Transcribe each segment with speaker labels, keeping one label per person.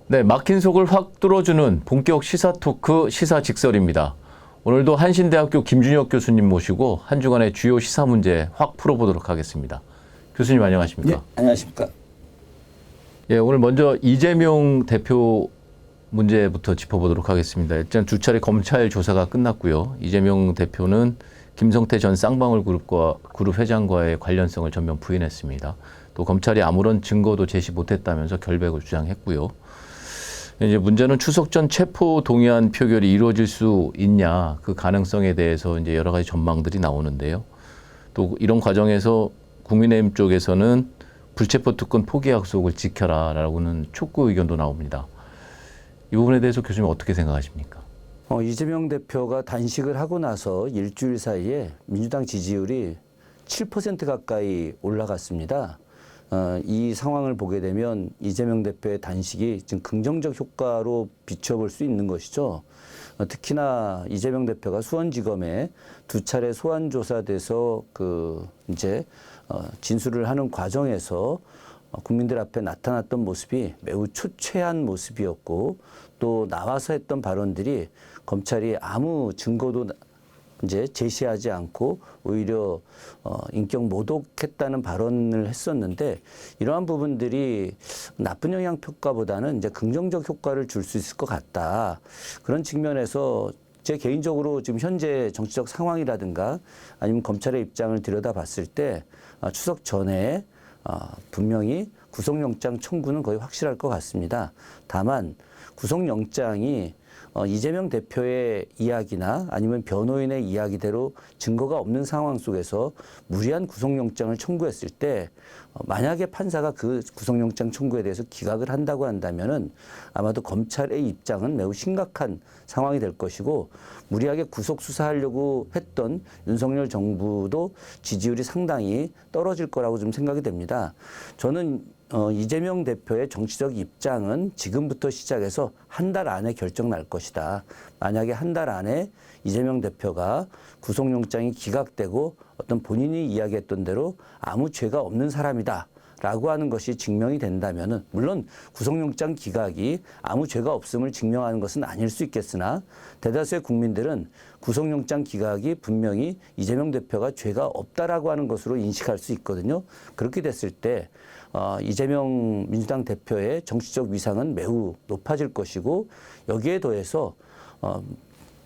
Speaker 1: 네, 막힌 속을 확 뚫어주는 본격 시사 토크 시사 직설입니다. 오늘도 한신대학교 김준혁 교수님 모시고 한 주간의 주요 시사 문제 확 풀어보도록 하겠습니다. 교수님 안녕하십니까?
Speaker 2: 네, 안녕하십니까?
Speaker 1: 예, 오늘 먼저 이재명 대표 문제부터 짚어보도록 하겠습니다. 일단 두 차례 검찰 조사가 끝났고요. 이재명 대표는 김성태 전 쌍방울 그룹 회장과의 관련성을 전면 부인했습니다. 또 검찰이 아무런 증거도 제시 못했다면서 결백을 주장했고요. 이제 문제는 추석 전 체포 동의안 표결이 이루어질 수 있냐, 그 가능성에 대해서 이제 여러 가지 전망들이 나오는데요. 또 이런 과정에서 국민의힘 쪽에서는 불체포 특권 포기 약속을 지켜라라고는 촉구 의견도 나옵니다. 이 부분에 대해서 교수님 어떻게 생각하십니까?
Speaker 2: 이재명 대표가 단식을 하고 나서 일주일 사이에 민주당 지지율이 7% 가까이 올라갔습니다. 이 상황을 보게 되면 이재명 대표의 단식이 지금 긍정적 효과로 비춰볼 수 있는 것이죠. 특히나 이재명 대표가 수원지검에 두 차례 소환 조사돼서 진술을 하는 과정에서 국민들 앞에 나타났던 모습이 매우 초췌한 모습이었고, 또 나와서 했던 발언들이 검찰이 아무 증거도 제시하지 않고 오히려 인격 모독했다는 발언을 했었는데, 이러한 부분들이 나쁜 영향 평가보다는 이제 긍정적 효과를 줄 수 있을 것 같다. 그런 측면에서 제 개인적으로 지금 현재 정치적 상황이라든가 아니면 검찰의 입장을 들여다봤을 때 추석 전에 분명히 구속영장 청구는 거의 확실할 것 같습니다. 다만 구속영장이 이재명 대표의 이야기나 아니면 변호인의 이야기대로 증거가 없는 상황 속에서 무리한 구속영장을 청구했을 때, 만약에 판사가 그 구속영장 청구에 대해서 기각을 한다고 한다면은 아마도 검찰의 입장은 매우 심각한 상황이 될 것이고, 무리하게 구속 수사하려고 했던 윤석열 정부도 지지율이 상당히 떨어질 거라고 좀 생각이 됩니다. 저는 이재명 대표의 정치적 입장은 지금부터 시작해서 한 달 안에 결정 날 것이다. 만약에 한 달 안에 이재명 대표가 구속영장이 기각되고 어떤 본인이 이야기했던 대로 아무 죄가 없는 사람이다 라고 하는 것이 증명이 된다면은, 물론 구속영장 기각이 아무 죄가 없음을 증명하는 것은 아닐 수 있겠으나 대다수의 국민들은 구속영장 기각이 분명히 이재명 대표가 죄가 없다라고 하는 것으로 인식할 수 있거든요. 그렇게 됐을 때 이재명 민주당 대표의 정치적 위상은 매우 높아질 것이고, 여기에 더해서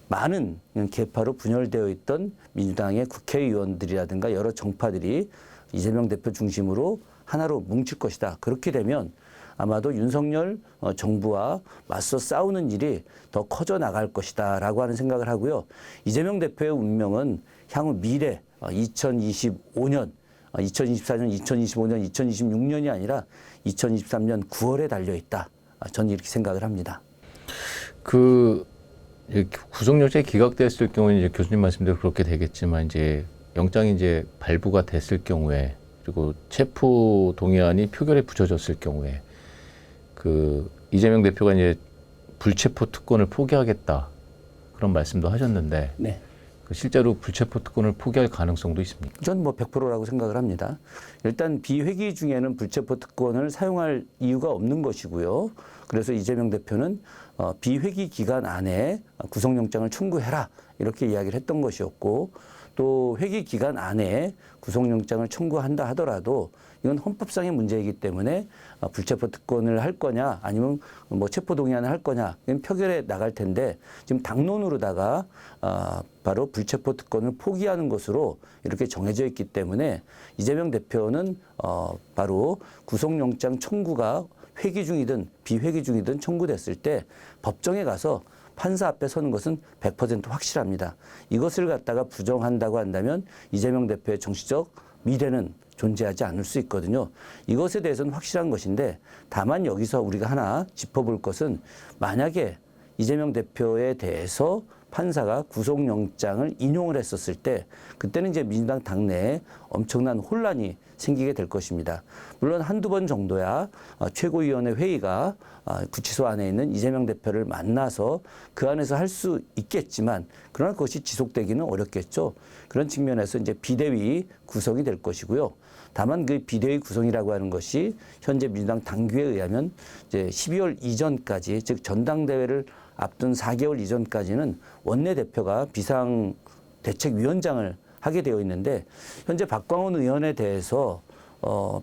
Speaker 2: 많은 계파로 분열되어 있던 민주당의 국회의원들이라든가 여러 정파들이 이재명 대표 중심으로 하나로 뭉칠 것이다. 그렇게 되면 아마도 윤석열 정부와 맞서 싸우는 일이 더 커져 나갈 것이다 라고 하는 생각을 하고요. 이재명 대표의 운명은 향후 미래 2025년, 2024년, 2025년, 2026년이 아니라 2023년 9월에 달려있다. 저는 이렇게 생각을 합니다.
Speaker 1: 구속영장이 기각됐을 경우에 이제 교수님 말씀대로 그렇게 되겠지만, 이제 영장이 이제 발부가 됐을 경우에, 그리고 체포 동의안이 표결에 붙여졌을 경우에 이재명 대표가 이제 불체포 특권을 포기하겠다 그런 말씀도 하셨는데,
Speaker 2: 네.
Speaker 1: 실제로 불체포 특권을 포기할 가능성도 있습니까?
Speaker 2: 전 100%라고 생각을 합니다. 일단 비회기 중에는 불체포 특권을 사용할 이유가 없는 것이고요. 그래서 이재명 대표는 비회기 기간 안에 구속영장을 청구해라 이렇게 이야기를 했던 것이었고, 또 회기 기간 안에 구속영장을 청구한다 하더라도 이건 헌법상의 문제이기 때문에 불체포 특권을 할 거냐 아니면 체포 동의안을 할 거냐, 이건 표결에 나갈 텐데, 지금 당론으로다가 바로 불체포 특권을 포기하는 것으로 이렇게 정해져 있기 때문에 이재명 대표는 바로 구속영장 청구가 회기 중이든 비회기 중이든 청구됐을 때 법정에 가서 판사 앞에 서는 것은 100% 확실합니다. 이것을 갖다가 부정한다고 한다면 이재명 대표의 정치적 미래는 존재하지 않을 수 있거든요. 이것에 대해서는 확실한 것인데, 다만 여기서 우리가 하나 짚어볼 것은, 만약에 이재명 대표에 대해서 판사가 구속영장을 인용을 했었을 때 그때는 이제 민주당 당내에 엄청난 혼란이 생기게 될 것입니다. 물론 한두 번 정도야 최고위원회 회의가 구치소 안에 있는 이재명 대표를 만나서 그 안에서 할 수 있겠지만 그러나 그것이 지속되기는 어렵겠죠. 그런 측면에서 이제 비대위 구성이 될 것이고요. 다만 그 비대위 구성이라고 하는 것이 현재 민주당 당규에 의하면 이제 12월 이전까지 즉 전당대회를 앞둔 4개월 이전까지는 원내대표가 비상대책위원장을 하게 되어 있는데 현재 박광원 의원에 대해서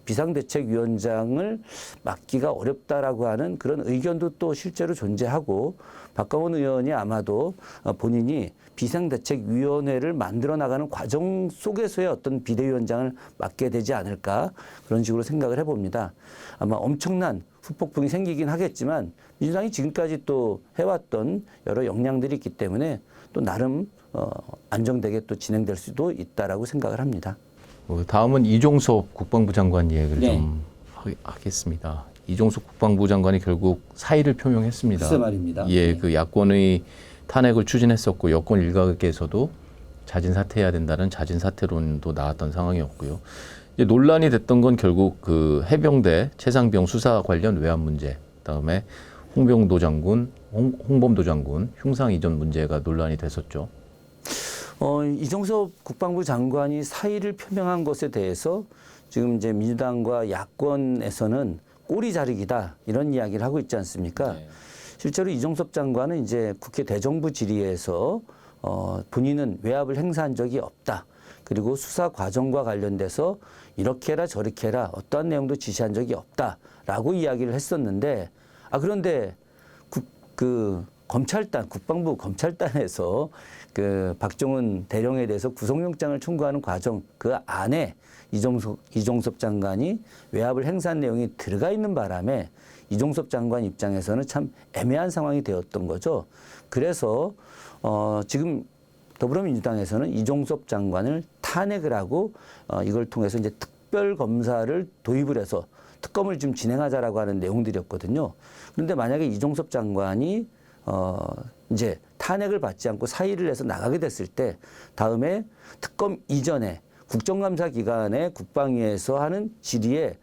Speaker 2: 비상대책위원장을 맡기가 어렵다라고 하는 그런 의견도 또 실제로 존재하고 박광원 의원이 아마도 본인이 비상대책위원회를 만들어 나가는 과정 속에서의 어떤 비대위원장을 맡게 되지 않을까 그런 식으로 생각을 해봅니다. 아마 엄청난 후폭풍이 생기긴 하겠지만 민주당이 지금까지 또 해왔던 여러 역량들이 있기 때문에 또 나름 안정되게 또 진행될 수도 있다라고 생각을 합니다.
Speaker 1: 다음은 이종섭 국방부 장관 얘기를
Speaker 2: 네.
Speaker 1: 좀 하겠습니다. 이종섭 국방부 장관이 결국 사의를 표명했습니다.
Speaker 2: 글쎄 말입니다.
Speaker 1: 예,
Speaker 2: 네.
Speaker 1: 그 야권의 탄핵을 추진했었고 여권 일각에서도 자진 사퇴해야 된다는 자진 사퇴론도 나왔던 상황이었고요. 이제 논란이 됐던 건 결국 그 해병대 최상병 수사 관련 외환 문제, 그다음에 홍병도 장군, 홍범도 장군 흉상 이전 문제가 논란이 됐었죠.
Speaker 2: 이종섭 국방부 장관이 사의를 표명한 것에 대해서 지금 이제 민주당과 야권에서는 꼬리 자르기다 이런 이야기를 하고 있지 않습니까?
Speaker 1: 네.
Speaker 2: 실제로 이종섭 장관은 이제 국회 대정부 질의에서 본인은 외압을 행사한 적이 없다. 그리고 수사 과정과 관련돼서 이렇게 해라 저렇게 해라 어떠한 내용도 지시한 적이 없다라고 이야기를 했었는데 그런데 검찰단 국방부 검찰단에서 그 박종훈 대령에 대해서 구속영장을 청구하는 과정 그 안에 이종섭 장관이 외압을 행사한 내용이 들어가 있는 바람에 이종섭 장관 입장에서는 참 애매한 상황이 되었던 거죠. 그래서 지금 더불어민주당에서는 이종섭 장관을 탄핵을 하고 이걸 통해서 이제 특별 검사를 도입을 해서 특검을 좀 진행하자라고 하는 내용들이었거든요. 그런데 만약에 이종섭 장관이 이제 탄핵을 받지 않고 사의를 해서 나가게 됐을 때 다음에 특검 이전에 국정감사 기간에 국방위에서 하는 질의에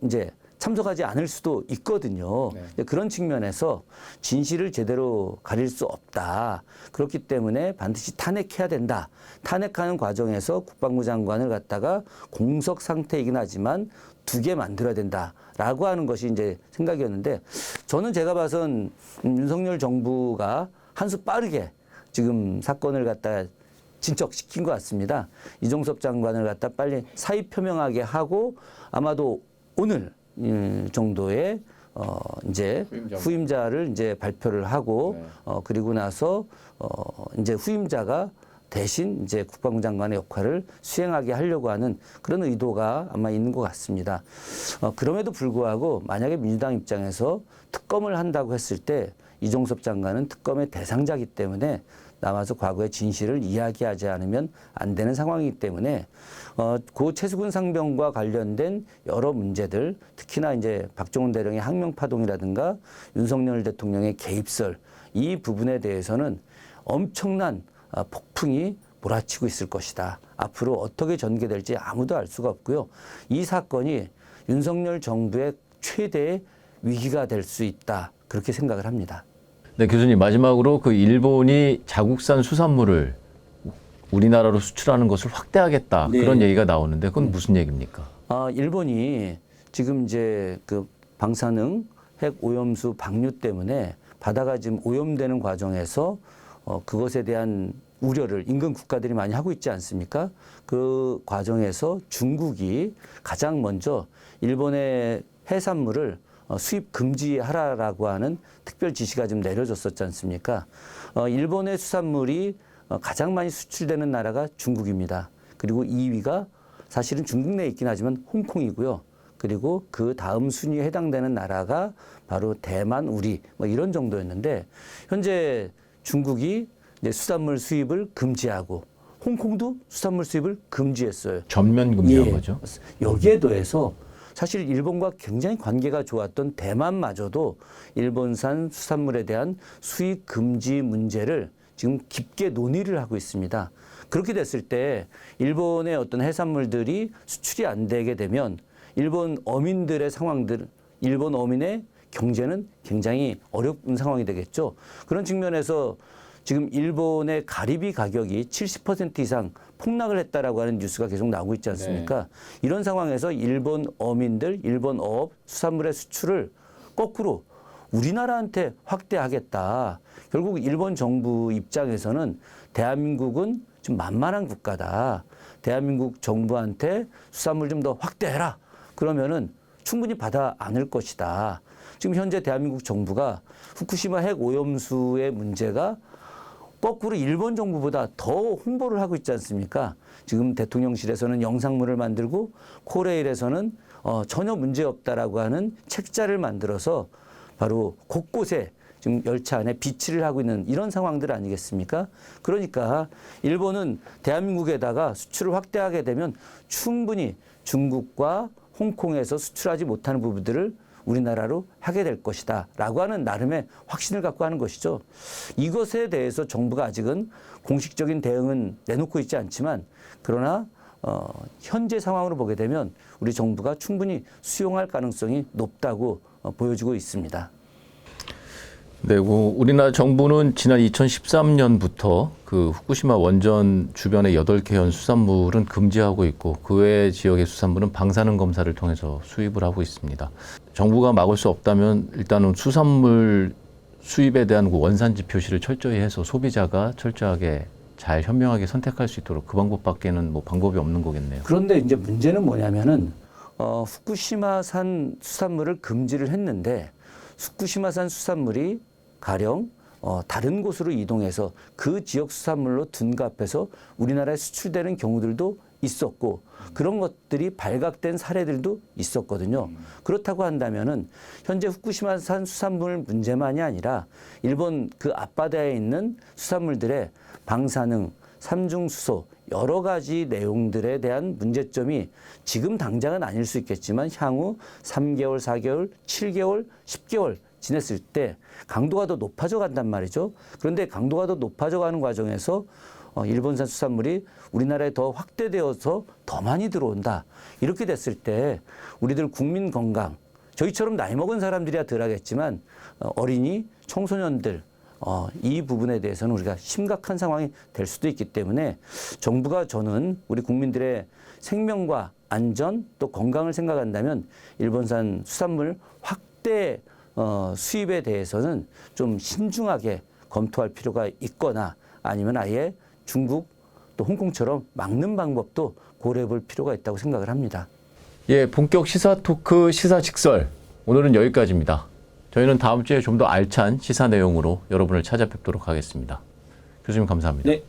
Speaker 2: 이제 참석하지 않을 수도 있거든요.
Speaker 1: 네.
Speaker 2: 그런 측면에서 진실을 제대로 가릴 수 없다. 그렇기 때문에 반드시 탄핵해야 된다. 탄핵하는 과정에서 국방부 장관을 갖다가 공석 상태이긴 하지만 2개 만들어야 된다라고 하는 것이 이제 생각이었는데 저는 제가 봐선 윤석열 정부가 한 수 빠르게 지금 사건을 갖다 진척시킨 것 같습니다. 이종섭 장관을 갖다 빨리 사의 표명하게 하고 아마도 오늘 정도의 이제 후임자를 이제 발표를 하고 그리고 나서 이제 후임자가 대신 이제 국방부 장관의 역할을 수행하게 하려고 하는 그런 의도가 아마 있는 것 같습니다. 그럼에도 불구하고 만약에 민주당 입장에서 특검을 한다고 했을 때 이종섭 장관은 특검의 대상자이기 때문에 나와서 과거의 진실을 이야기하지 않으면 안 되는 상황이기 때문에 고 최수근 상병과 관련된 여러 문제들 특히나 이제 박종훈 대령의 항명파동이라든가 윤석열 대통령의 개입설 이 부분에 대해서는 엄청난 폭풍이 몰아치고 있을 것이다. 앞으로 어떻게 전개될지 아무도 알 수가 없고요. 이 사건이 윤석열 정부의 최대의 위기가 될 수 있다. 그렇게 생각을 합니다.
Speaker 1: 네, 교수님 마지막으로 그 일본이 자국산 수산물을 우리나라로 수출하는 것을 확대하겠다
Speaker 2: 네.
Speaker 1: 그런 얘기가 나오는데 그건 무슨 얘기입니까?
Speaker 2: 일본이 지금 이제 그 방사능 핵 오염수 방류 때문에 바다가 지금 오염되는 과정에서 그것에 대한 우려를 인근 국가들이 많이 하고 있지 않습니까? 그 과정에서 중국이 가장 먼저 일본의 해산물을 수입 금지하라라고 하는 특별 지시가 좀 내려졌었지 않습니까? 일본의 수산물이 가장 많이 수출되는 나라가 중국입니다. 그리고 2위가 사실은 중국 내에 있긴 하지만 홍콩이고요. 그리고 그 다음 순위에 해당되는 나라가 바로 대만, 우리 뭐 이런 정도였는데 현재 중국이 이제 수산물 수입을 금지하고 홍콩도 수산물 수입을 금지했어요.
Speaker 1: 전면 금지한
Speaker 2: 예.
Speaker 1: 거죠.
Speaker 2: 여기에 더해서 사실 일본과 굉장히 관계가 좋았던 대만마저도 일본산 수산물에 대한 수입 금지 문제를 지금 깊게 논의를 하고 있습니다. 그렇게 됐을 때 일본의 어떤 해산물들이 수출이 안 되게 되면 일본 어민들의 상황들, 일본 어민의 경제는 굉장히 어려운 상황이 되겠죠. 그런 측면에서 지금 일본의 가리비 가격이 70% 이상 폭락을 했다라고 하는 뉴스가 계속 나오고 있지 않습니까? 네. 이런 상황에서 일본 어민들, 일본 어업, 수산물의 수출을 거꾸로 우리나라한테 확대하겠다. 결국 일본 정부 입장에서는 대한민국은 좀 만만한 국가다. 대한민국 정부한테 수산물 좀 더 확대해라. 그러면은 충분히 받아 안을 것이다. 지금 현재 대한민국 정부가 후쿠시마 핵 오염수의 문제가 거꾸로 일본 정부보다 더 홍보를 하고 있지 않습니까? 지금 대통령실에서는 영상물을 만들고 코레일에서는 전혀 문제 없다라고 하는 책자를 만들어서 바로 곳곳에 지금 열차 안에 비치를 하고 있는 이런 상황들 아니겠습니까? 그러니까 일본은 대한민국에다가 수출을 확대하게 되면 충분히 중국과 홍콩에서 수출하지 못하는 부분들을 우리나라로 하게 될 것이다 라고 하는 나름의 확신을 갖고 하는 것이죠. 이것에 대해서 정부가 아직은 공식적인 대응은 내놓고 있지 않지만 그러나 현재 상황으로 보게 되면 우리 정부가 충분히 수용할 가능성이 높다고 보여지고 있습니다.
Speaker 1: 네, 우리나라 정부는 지난 2013년부터 그 후쿠시마 원전 주변의 8개현 수산물은 금지하고 있고 그 외 지역의 수산물은 방사능 검사를 통해서 수입을 하고 있습니다. 정부가 막을 수 없다면 일단은 수산물 수입에 대한 그 원산지 표시를 철저히 해서 소비자가 철저하게 잘 현명하게 선택할 수 있도록 그 방법밖에는 뭐 방법이 없는 거겠네요.
Speaker 2: 그런데 이제 문제는 뭐냐면은 후쿠시마산 수산물을 금지를 했는데 후쿠시마산 수산물이 가령 다른 곳으로 이동해서 그 지역 수산물로 둔갑해서 우리나라에 수출되는 경우들도 있었고 그런 것들이 발각된 사례들도 있었거든요. 그렇다고 한다면은 현재 후쿠시마산 수산물 문제만이 아니라 일본 그 앞바다에 있는 수산물들의 방사능, 삼중수소 여러 가지 내용들에 대한 문제점이 지금 당장은 아닐 수 있겠지만 향후 3개월, 4개월, 7개월, 10개월 지냈을 때 강도가 더 높아져 간단 말이죠. 그런데 강도가 더 높아져 가는 과정에서 일본산 수산물이 우리나라에 더 확대되어서 더 많이 들어온다. 이렇게 됐을 때 우리들 국민 건강, 저희처럼 나이 먹은 사람들이야 덜 하겠지만 어린이, 청소년들 이 부분에 대해서는 우리가 심각한 상황이 될 수도 있기 때문에 정부가 저는 우리 국민들의 생명과 안전 또 건강을 생각한다면 일본산 수산물 확대 수입에 대해서는 좀 신중하게 검토할 필요가 있거나 아니면 아예 중국 또 홍콩처럼 막는 방법도 고려해 볼 필요가 있다고 생각을 합니다.
Speaker 1: 예, 본격 시사 토크 시사 직설 오늘은 여기까지입니다. 저희는 다음 주에 좀 더 알찬 시사 내용으로 여러분을 찾아뵙도록 하겠습니다. 교수님 감사합니다.
Speaker 2: 네.